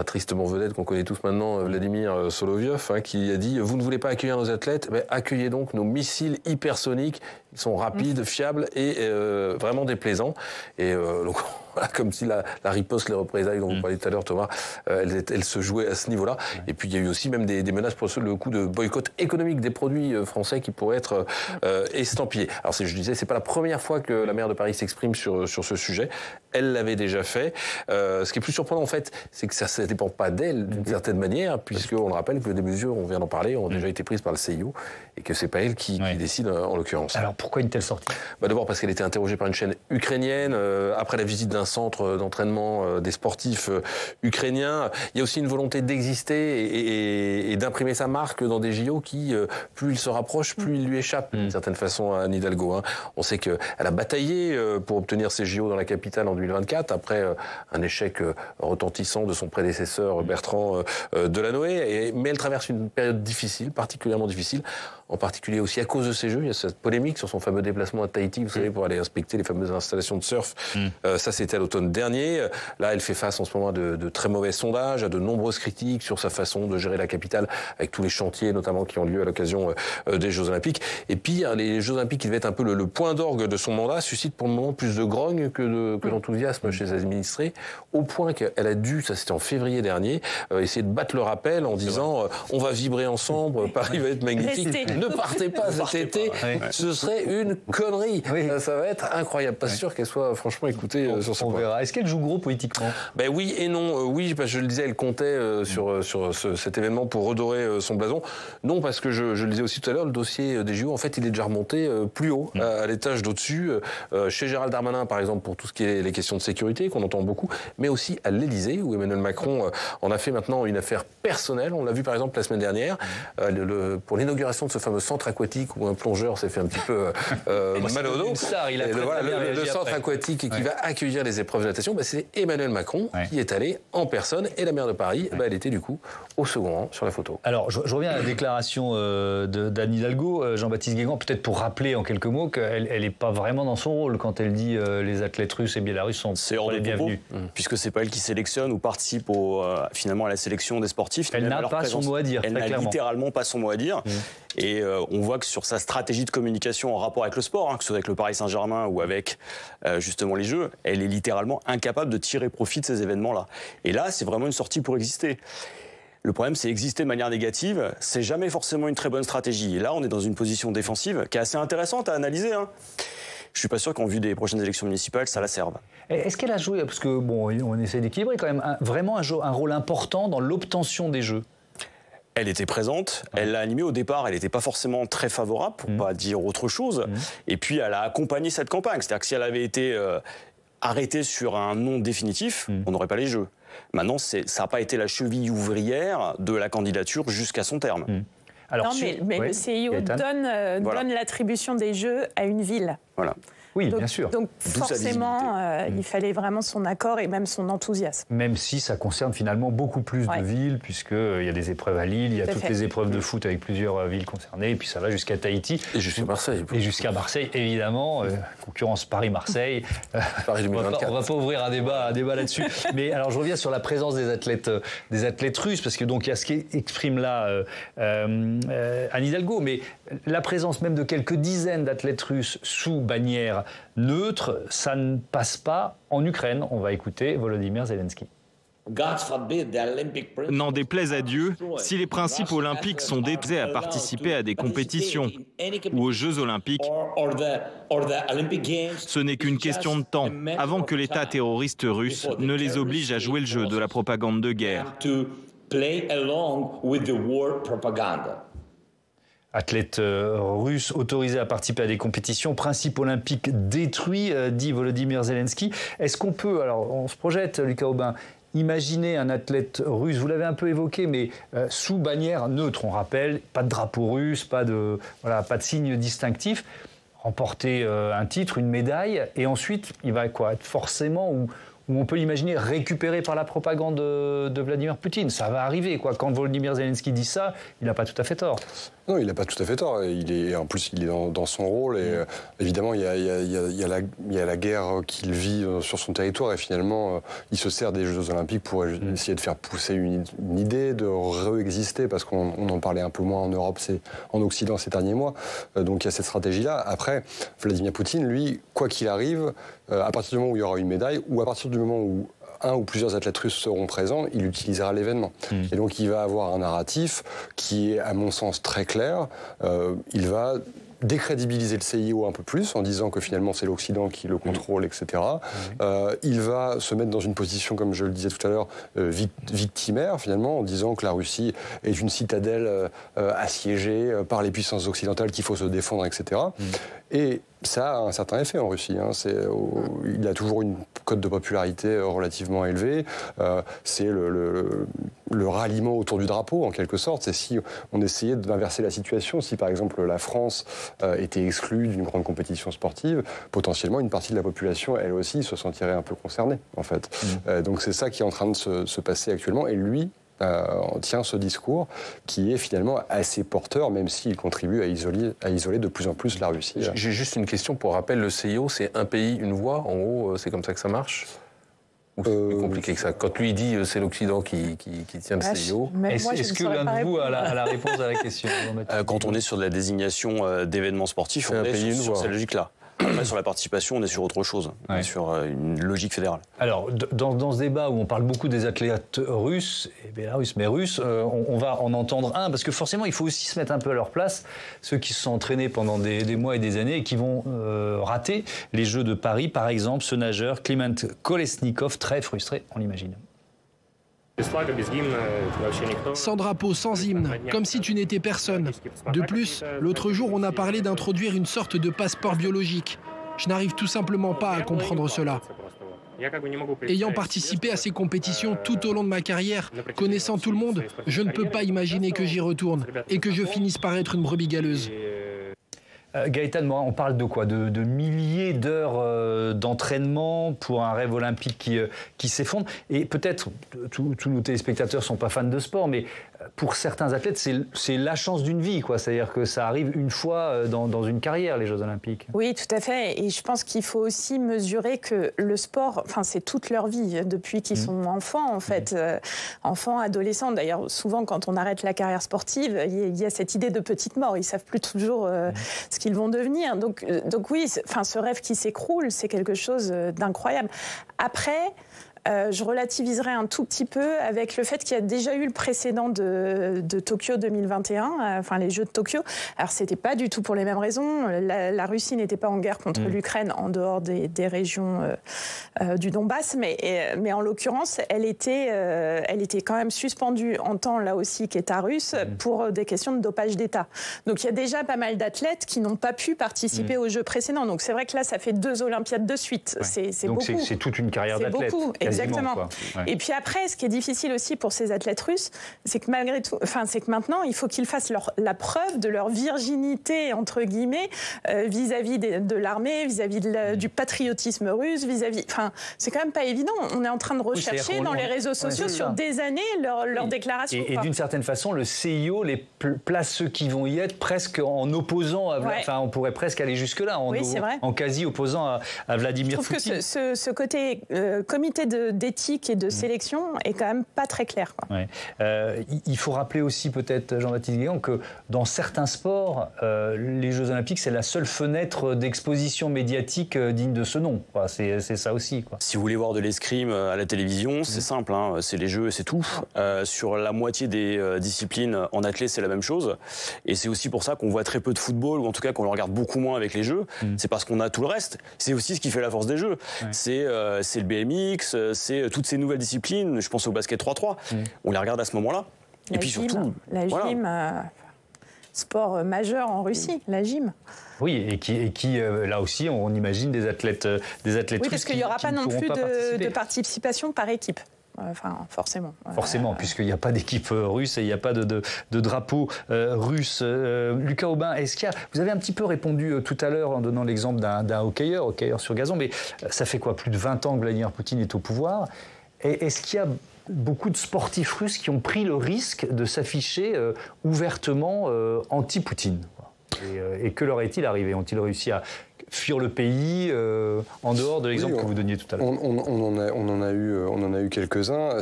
Speaker 11: tristement vedette qu'on connaît tous maintenant, Vladimir Solovyov, qui a dit « Vous ne voulez pas accueillir nos athlètes, accueillez donc nos missiles hypersoniques, ils sont rapides, fiables et vraiment déplaisants. » Et donc, comme si la riposte, les représailles dont vous parliez tout à l'heure, Thomas, elle se jouait à ce niveau-là. Et puis il y a eu aussi même des menaces pour le coup de boycott économique des produits français qui pourraient être estampillés. Alors je disais, c'est pas la première fois que la maire de Paris s'exprime sur ce sujet. Elle l'avait déjà fait. Ce qui est plus surprenant en fait, c'est que ça ne dépend pas d'elle d'une certaine manière, puisqu'on le rappelle que des mesures, on vient d'en parler, ont déjà été prises par le CIO et que c'est pas elle qui décide en l'occurrence.
Speaker 1: Alors pourquoi une telle sortie ?
Speaker 11: D'abord parce qu'elle était interrogée par une chaîne ukrainienne après la visite d'un centre d'entraînement des sportifs ukrainiens. Il y a aussi une volonté d'exister et d'imprimer sa marque dans des JO qui, plus il se rapproche, plus il lui échappe d'une certaine façon à Anne Hidalgo. On sait qu'elle a bataillé pour obtenir ces JO dans la capitale en 2024, après un échec retentissant de son prédécesseur Bertrand Delanoë. Mais elle traverse une période difficile, particulièrement difficile, en particulier aussi à cause de ces Jeux. Il y a cette polémique sur son fameux déplacement à Tahiti, vous savez, pour aller inspecter les fameuses installations de surf. Ça, c'était c'était à l'automne dernier. Là, elle fait face en ce moment à de très mauvais sondages, à de nombreuses critiques sur sa façon de gérer la capitale, avec tous les chantiers notamment qui ont lieu à l'occasion des Jeux Olympiques. Et puis, les Jeux Olympiques, qui devaient être un peu le point d'orgue de son mandat, suscitent pour le moment plus de grogne que d'enthousiasme chez ses administrés, au point qu'elle a dû, ça c'était en février dernier, essayer de battre le rappel en disant on va vibrer ensemble, Paris va être magnifique. Ne partez pas cet été, ce serait une connerie. Ça va être incroyable. Pas sûr qu'elle soit franchement écoutée sur ce point.
Speaker 1: On verra. Est-ce qu'elle joue gros politiquement?
Speaker 11: Ben oui et non. Oui, parce que je le disais, elle comptait sur cet événement pour redorer son blason. Non, parce que je le disais aussi tout à l'heure, le dossier des JO, en fait, il est déjà remonté plus haut, à l'étage d'au-dessus, chez Gérald Darmanin, par exemple, pour tout ce qui est les questions de sécurité, qu'on entend beaucoup, mais aussi à l'Élysée, où Emmanuel Macron en a fait maintenant une affaire personnelle. On l'a vu, par exemple, la semaine dernière, pour l'inauguration de ce fameux centre aquatique où un plongeur s'est fait un petit peu mal au dos. Le centre aquatique qui va accueillir les épreuves de natation, c'est Emmanuel Macron qui est allé en personne, et la maire de Paris, elle était du coup au second rang sur la photo.
Speaker 1: Alors, je reviens à la déclaration d'Anne Hidalgo, Jean-Baptiste Guégan, peut-être pour rappeler en quelques mots qu'elle n'est pas vraiment dans son rôle quand elle dit les athlètes russes et biélorusses sont les bienvenus.
Speaker 10: Puisque c'est pas elle qui sélectionne ou participe finalement à la sélection des sportifs.
Speaker 1: Elle n'a pas son mot à dire.
Speaker 10: Elle n'a littéralement pas son mot à dire. Et on voit que sur sa stratégie de communication en rapport avec le sport, que ce soit avec le Paris Saint-Germain ou avec justement les Jeux, elle est littéralement incapable de tirer profit de ces événements-là. Et là, c'est vraiment une sortie pour exister. Le problème, c'est exister de manière négative, c'est jamais forcément une très bonne stratégie. Et là, on est dans une position défensive qui est assez intéressante à analyser. Je suis pas sûr qu'en vue des prochaines élections municipales, ça la serve.
Speaker 1: Est-ce qu'elle a joué, parce que bon, on essaie d'équilibrer quand même, vraiment un rôle important dans l'obtention des Jeux?
Speaker 10: Elle était présente, elle l'a animée au départ, elle n'était pas forcément très favorable, pour pas dire autre chose. Et puis elle a accompagné cette campagne. C'est-à-dire que si elle avait été arrêtée sur un non définitif, on n'aurait pas les Jeux. Maintenant, ça n'a pas été la cheville ouvrière de la candidature jusqu'à son terme.
Speaker 8: Alors, mais le CIO donne l'attribution des Jeux à une ville.
Speaker 10: Voilà.
Speaker 1: Oui, bien sûr.
Speaker 8: Donc forcément, il fallait vraiment son accord et même son enthousiasme.
Speaker 1: Même si ça concerne finalement beaucoup plus de villes, puisqu'il y a des épreuves à Lille, il y a toutes les épreuves de foot avec plusieurs villes concernées, et puis ça va jusqu'à Tahiti.
Speaker 11: Et jusqu'à Marseille.
Speaker 1: Et jusqu'à Marseille, évidemment. Concurrence Paris-Marseille.
Speaker 11: Paris 2024.
Speaker 1: On va pas ouvrir un débat là-dessus. Mais alors je reviens sur la présence des athlètes russes, parce que donc il y a ce qu'exprime là Anne Hidalgo, mais la présence même de quelques dizaines d'athlètes russes sous bannière neutre, ça ne passe pas en Ukraine. On va écouter Volodymyr Zelensky.
Speaker 2: N'en déplaise à Dieu, si les principes olympiques sont déposés à participer à des compétitions ou aux Jeux olympiques, ce n'est qu'une question de temps avant que l'État terroriste russe ne les oblige à jouer le jeu de la propagande de guerre.
Speaker 1: Athlète russe autorisé à participer à des compétitions, principe olympique détruit, dit Volodymyr Zelensky. Est-ce qu'on peut, alors on se projette, Lucas Aubin, imaginer un athlète russe, vous l'avez un peu évoqué, mais sous bannière neutre, on rappelle, pas de drapeau russe, pas de signe distinctif, remporter un titre, une médaille, et ensuite il va être forcément, ou on peut l'imaginer, récupéré par la propagande de Vladimir Poutine. Ça va arriver, quoi. Quand Volodymyr Zelensky dit ça, il n'a pas tout à fait tort.
Speaker 9: Non, il n'a pas tout à fait tort. En plus, il est dans son rôle. Et évidemment, il y a la guerre qu'il vit sur son territoire. Et finalement, il se sert des Jeux Olympiques pour essayer de faire pousser une idée, de réexister, parce qu'on en parlait un peu moins en Europe, en Occident ces derniers mois. Donc il y a cette stratégie-là. Après, Vladimir Poutine, lui, quoi qu'il arrive, à partir du moment où il y aura une médaille, ou à partir du moment où un ou plusieurs athlètes russes seront présents, il utilisera l'événement. Et donc il va avoir un narratif qui est, à mon sens, très clair. Il va décrédibiliser le CIO un peu plus en disant que finalement c'est l'Occident qui le contrôle, etc. Il va se mettre dans une position, comme je le disais tout à l'heure, victimaire finalement, en disant que la Russie est une citadelle assiégée par les puissances occidentales, qu'il faut se défendre, etc. Et ça a un certain effet en Russie. Il a toujours une cote de popularité relativement élevée. C'est le ralliement autour du drapeau, en quelque sorte. C'est si on essayait d'inverser la situation, si par exemple la France était exclue d'une grande compétition sportive, potentiellement une partie de la population, elle aussi, se sentirait un peu concernée, en fait. Donc c'est ça qui est en train de se passer actuellement. Et lui tient ce discours qui est finalement assez porteur, même s'il contribue à isoler de plus en plus la Russie.
Speaker 11: J'ai juste une question pour rappel, le CIO, c'est un pays, une voix, en gros, c'est comme ça que ça marche ? Ou c'est plus compliqué que ça? Quand lui dit c'est l'Occident qui tient le CIO.
Speaker 1: Est-ce que l'un de vous a la réponse à la question?
Speaker 10: Quand on est sur de la désignation d'événements sportifs, on est sur cette logique-là. Après, sur la participation, on est sur autre chose. On est sur une logique fédérale.
Speaker 1: Alors, dans ce débat où on parle beaucoup des athlètes russes, et bélarusses, mais russes, on va en entendre un, parce que forcément, il faut aussi se mettre un peu à leur place, ceux qui se sont entraînés pendant des mois et des années et qui vont rater les Jeux de Paris. Par exemple, ce nageur, Kliment Kolesnikov, très frustré, on l'imagine.
Speaker 13: Sans drapeau, sans hymne, comme si tu n'étais personne. De plus, l'autre jour, on a parlé d'introduire une sorte de passeport biologique. Je n'arrive tout simplement pas à comprendre cela. Ayant participé à ces compétitions tout au long de ma carrière, connaissant tout le monde, je ne peux pas imaginer que j'y retourne et que je finisse par être une brebis galeuse.
Speaker 1: Gaëtan, on parle de quoi? De milliers d'heures d'entraînement pour un rêve olympique qui s'effondre. Et peut-être, tous nos téléspectateurs ne sont pas fans de sport, mais pour certains athlètes, c'est la chance d'une vie, quoi. C'est-à-dire que ça arrive une fois dans une carrière, les Jeux Olympiques.
Speaker 8: Oui, tout à fait. Et je pense qu'il faut aussi mesurer que le sport, c'est toute leur vie, depuis qu'ils sont enfants, en fait. Enfants, adolescents. D'ailleurs, souvent, quand on arrête la carrière sportive, il y a cette idée de petite mort. Ils ne savent plus toujours ce qu'ils vont devenir. Donc oui, ce rêve qui s'écroule, c'est quelque chose d'incroyable. Après, je relativiserai un tout petit peu avec le fait qu'il y a déjà eu le précédent de Tokyo 2021, les Jeux de Tokyo. Alors, c'était pas du tout pour les mêmes raisons. La Russie n'était pas en guerre contre l'Ukraine en dehors des régions du Donbass, mais en l'occurrence, elle était quand même suspendue en temps, là aussi, qu'État russe, pour des questions de dopage d'État. Donc, il y a déjà pas mal d'athlètes qui n'ont pas pu participer aux Jeux précédents. Donc, c'est vrai que là, ça fait 2 Olympiades de suite. C'est beaucoup.
Speaker 1: Donc, c'est toute une carrière d'athlète.
Speaker 8: C'est beaucoup. Exactement. Et puis après, ce qui est difficile aussi pour ces athlètes russes, c'est que malgré tout, c'est que maintenant, il faut qu'ils fassent la preuve de leur virginité, entre guillemets, vis-à-vis de l'armée, vis-à-vis du patriotisme russe, c'est quand même pas évident. On est en train de rechercher dans les réseaux sociaux sur des années leur déclaration.
Speaker 1: Et d'une certaine façon, le CIO les place ceux qui vont y être presque en opposant on pourrait presque aller jusque-là, en quasi opposant à Vladimir Poutine.
Speaker 8: Je trouve que ce côté comité d'éthique et de sélection est quand même pas très clair, quoi.
Speaker 1: Il faut rappeler aussi peut-être, Jean-Baptiste Guégan, que dans certains sports, les Jeux Olympiques, c'est la seule fenêtre d'exposition médiatique digne de ce nom. C'est ça aussi, quoi.
Speaker 10: Si vous voulez voir de l'escrime à la télévision, c'est simple, c'est les Jeux et c'est tout. Sur la moitié des disciplines en athlée, c'est la même chose. Et c'est aussi pour ça qu'on voit très peu de football, ou en tout cas qu'on le regarde beaucoup moins avec les Jeux. C'est parce qu'on a tout le reste. C'est aussi ce qui fait la force des Jeux. C'est le BMX, c'est toutes ces nouvelles disciplines. Je pense au basket 3-3. On les regarde à ce moment-là. Et puis surtout,
Speaker 8: la gym, sport majeur en Russie, la gym.
Speaker 1: Oui, et qui là aussi, on imagine des athlètes
Speaker 8: oui, parce qu'il n'y aura pas non plus de participation par équipe. Forcément.
Speaker 1: Forcément, puisqu'il n'y a pas d'équipe russe et il n'y a pas de drapeau russe. Lucas Aubin, vous avez un petit peu répondu tout à l'heure en donnant l'exemple d'un hockeyeur sur gazon, mais ça fait quoi, plus de 20 ans que Vladimir Poutine est au pouvoir. Est-ce qu'il y a beaucoup de sportifs russes qui ont pris le risque de s'afficher ouvertement anti-Poutine? Et que leur est-il arrivé? Ont-ils réussi à fuir le pays en dehors de l'exemple que vous donniez tout à l'heure?
Speaker 9: On en a eu quelques-uns.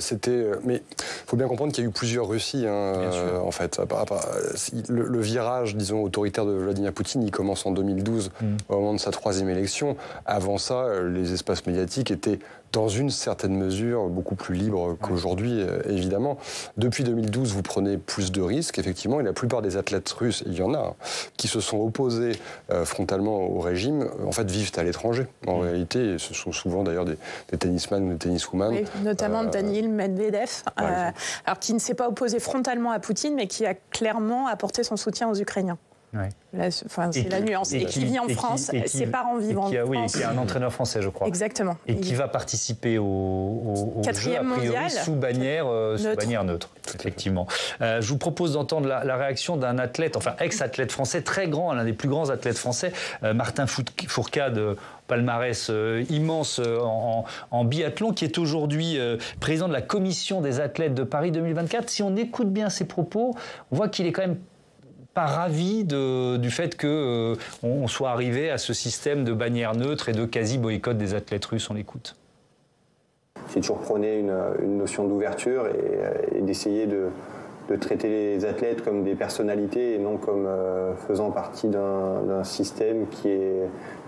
Speaker 9: Mais il faut bien comprendre qu'il y a eu plusieurs Russies. En fait, le virage, disons, autoritaire de Vladimir Poutine, il commence en 2012, au moment de sa 3e élection. Avant ça, les espaces médiatiques étaient, dans une certaine mesure, beaucoup plus libres qu'aujourd'hui, évidemment. Depuis 2012, vous prenez plus de risques, effectivement, et la plupart des athlètes russes, il y en a, qui se sont opposés frontalement au régime, en fait, vivent à l'étranger. En réalité, ce sont souvent d'ailleurs des tennisman ou des tenniswoman.
Speaker 8: Oui, notamment Daniil Medvedev, alors qui ne s'est pas opposé frontalement à Poutine, mais qui a clairement apporté son soutien aux Ukrainiens. Là, c'est la nuance. Et qui vit en France, ses parents vivent en France.
Speaker 1: Oui, et qui a un entraîneur français, je crois.
Speaker 8: Exactement.
Speaker 1: Et qui va participer au Jeux, a priori, sous bannière neutre. Effectivement. Je vous propose d'entendre la réaction d'un athlète, ex-athlète français, très grand, l'un des plus grands athlètes français, Martin Fourcade, palmarès immense en biathlon, qui est aujourd'hui président de la commission des athlètes de Paris 2024. Si on écoute bien ses propos, on voit qu'il est quand même pas ravi du fait qu'on soit arrivé à ce système de bannière neutre et de quasi-boycott des athlètes russes. On l'écoute.
Speaker 14: j'ai toujours prôné une notion d'ouverture et d'essayer de traiter les athlètes comme des personnalités et non comme faisant partie d'un système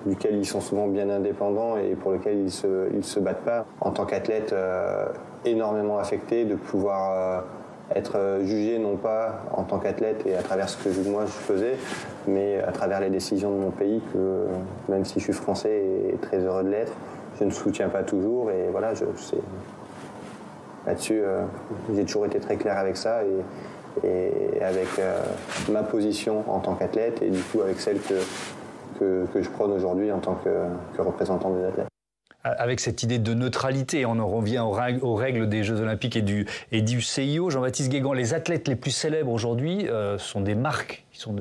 Speaker 14: duquel ils sont souvent bien indépendants et pour lequel ils se battent pas. En tant qu'athlète énormément affecté, de pouvoir être jugé non pas en tant qu'athlète et à travers ce que moi je faisais, mais à travers les décisions de mon pays que, même si je suis français et très heureux de l'être, je ne soutiens pas toujours. Et voilà, là-dessus, j'ai toujours été très clair avec ça et avec ma position en tant qu'athlète et du coup avec celle que je prône aujourd'hui en tant que représentant des athlètes.
Speaker 1: Avec cette idée de neutralité, on en revient aux règles des Jeux Olympiques et du CIO. Jean-Baptiste Guégan, les athlètes les plus célèbres aujourd'hui sont des marques, qui sont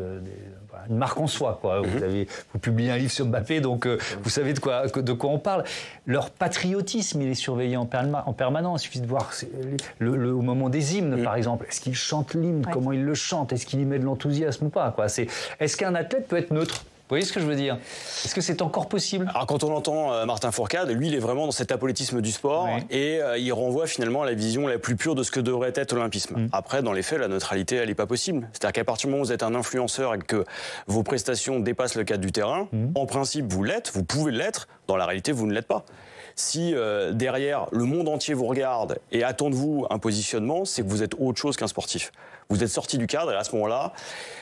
Speaker 1: une marque en soi, quoi. Vous publiez un livre sur Mbappé, donc vous savez de quoi on parle. Leur patriotisme, il est surveillé en permanence. Il suffit de voir au moment des hymnes, par exemple. Est-ce qu'ils chantent l'hymne? Comment ils le chantent? Est-ce qu'il y met de l'enthousiasme ou pas, quoi? Est-ce qu'un athlète peut être neutre? Vous voyez ce que je veux dire? Est-ce que c'est encore possible?
Speaker 10: Alors quand on entend Martin Fourcade, lui il est vraiment dans cet apolitisme du sport et il renvoie finalement à la vision la plus pure de ce que devrait être l'olympisme. Après, dans les faits, la neutralité elle n'est pas possible. C'est-à-dire qu'à partir du moment où vous êtes un influenceur et que vos prestations dépassent le cadre du terrain, en principe vous l'êtes, vous pouvez l'être, dans la réalité vous ne l'êtes pas. Si derrière le monde entier vous regarde et attend de vous un positionnement, c'est que vous êtes autre chose qu'un sportif. Vous êtes sorti du cadre et à ce moment-là,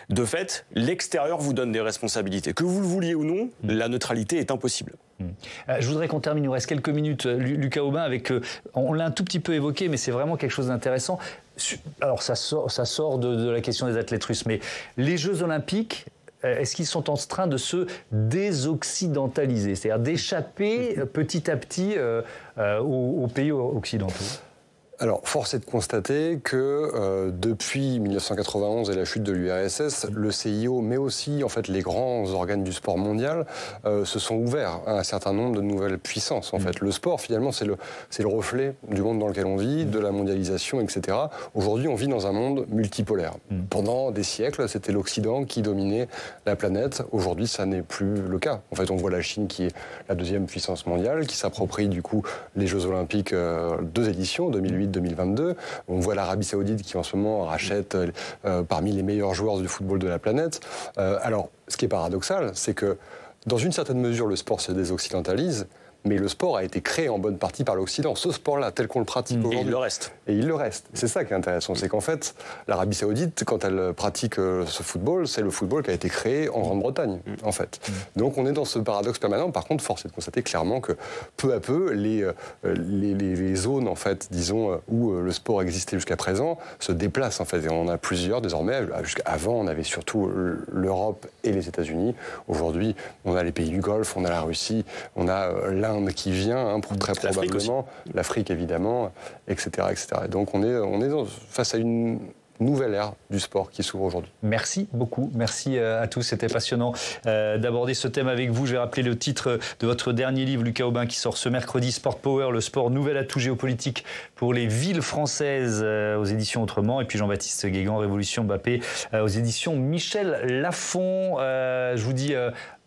Speaker 10: de fait, l'extérieur vous donne des responsabilités. Que vous le vouliez ou non, la neutralité est impossible.
Speaker 1: Je voudrais qu'on termine, il nous reste quelques minutes, Lucas Aubin, on l'a un tout petit peu évoqué, mais c'est vraiment quelque chose d'intéressant. Alors ça sort de la question des athlètes russes, mais les Jeux Olympiques, est-ce qu'ils sont en train de se désoccidentaliser, c'est-à-dire d'échapper petit à petit aux pays occidentaux?
Speaker 9: Alors, force est de constater que depuis 1991 et la chute de l'URSS, le CIO, mais aussi en fait les grands organes du sport mondial, se sont ouverts à un certain nombre de nouvelles puissances. En fait, le sport, finalement, c'est le reflet du monde dans lequel on vit, de la mondialisation, etc. Aujourd'hui, on vit dans un monde multipolaire. Pendant des siècles, c'était l'Occident qui dominait la planète. Aujourd'hui, ça n'est plus le cas. En fait, on voit la Chine qui est la deuxième puissance mondiale, qui s'approprie du coup les Jeux Olympiques 2 éditions, 2008-2022. On voit l'Arabie Saoudite qui en ce moment rachète parmi les meilleurs joueurs du football de la planète. Alors, ce qui est paradoxal, c'est que dans une certaine mesure, le sport se désoccidentalise, mais le sport a été créé en bonne partie par l'Occident. Ce sport-là, tel qu'on le pratique aujourd'hui.
Speaker 10: Et il le reste.
Speaker 9: Et il le reste. C'est ça qui est intéressant. C'est qu'en fait, l'Arabie Saoudite, quand elle pratique ce football, c'est le football qui a été créé en Grande-Bretagne, en fait. Donc on est dans ce paradoxe permanent. Par contre, force est de constater clairement que peu à peu, les zones, en fait, disons, où le sport existait jusqu'à présent, se déplacent, en fait. Et on en a plusieurs désormais. Avant, on avait surtout l'Europe et les États-Unis. Aujourd'hui, on a les pays du Golfe, on a la Russie, on a l'Inde qui vient, pour très probablement, l'Afrique évidemment, etc., etc. Et donc on est face à une nouvelle ère du sport qui s'ouvre aujourd'hui.
Speaker 1: Merci beaucoup, merci à tous, c'était passionnant d'aborder ce thème avec vous. Je vais rappeler le titre de votre dernier livre, Lucas Aubin, qui sort ce mercredi, Sport Power, le sport, nouvel atout géopolitique pour les villes françaises, aux éditions Autrement, et puis Jean-Baptiste Guégan, Révolution Mbappé, aux éditions Michel Lafon. Je vous dis...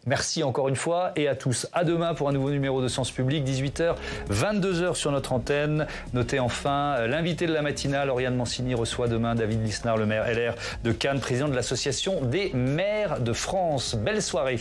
Speaker 1: merci encore une fois et à tous. À demain pour un nouveau numéro de Sens Public, 18h, 22h sur notre antenne. Notez enfin, l'invité de la matinale, Oriane Mancini, reçoit demain David Lisnard, le maire LR de Cannes, président de l'Association des maires de France. Belle soirée.